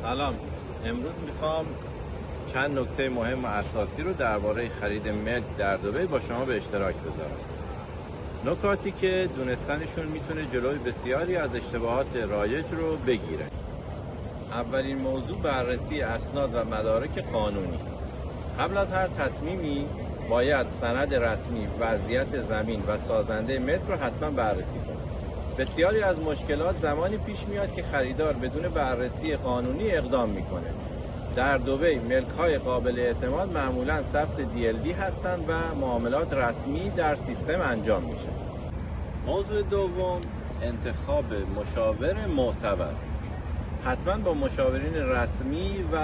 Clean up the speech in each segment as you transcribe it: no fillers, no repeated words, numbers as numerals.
سلام. امروز میخوام چند نکته مهم و اساسی رو درباره خرید ملک در دبی با شما به اشتراک بذارم. نکاتی که دونستنشون میتونه جلوی بسیاری از اشتباهات رایج رو بگیره. اولین موضوع بررسی اسناد و مدارک قانونی. قبل از هر تصمیمی باید سند رسمی، وضعیت زمین و سازنده ملک رو حتما بررسی کنید. بسیاری از مشکلات زمانی پیش میاد که خریدار بدون بررسی قانونی اقدام میکنه. در دبی ملک‌های قابل اعتماد معمولاً ثبت DLD هستند و معاملات رسمی در سیستم انجام میشه. موضوع دوم، انتخاب مشاور معتبر. حتما با مشاورین رسمی و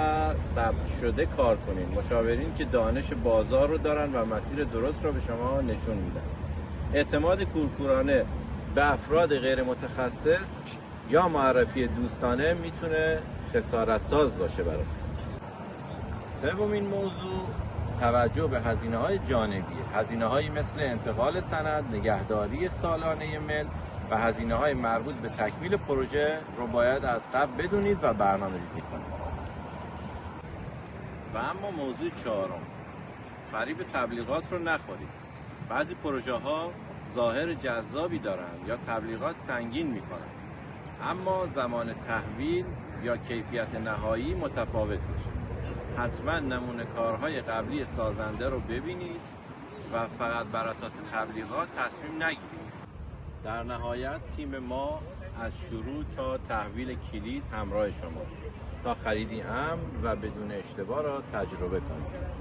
ثبت شده کار کنید. مشاورین که دانش بازار رو دارن و مسیر درست رو به شما نشون میدن. اعتماد کورکورانه به افراد غیر متخصص یا معرفی دوستانه میتونه خسارت ساز باشه براتون. سومین موضوع، توجه به هزینه‌های جانبی. هزینه‌هایی مثل انتقال سند، نگهداری سالانه ملک و هزینه‌های مربوط به تکمیل پروژه رو باید از قبل بدونید و برنامه‌ریزی کنید. و اما موضوع چهارم، فریب تبلیغات رو نخورید. بعضی پروژه‌ها ظاهر جذابی دارن یا تبلیغات سنگین میکنن، اما زمان تحویل یا کیفیت نهایی متفاوت میشه. حتما نمونه کارهای قبلی سازنده رو ببینید و فقط بر اساس تبلیغات تصمیم نگیرید. در نهایت تیم ما از شروع تا تحویل کلید همراه شماست تا خریدی امن و بدون اشتباه را تجربه کنید.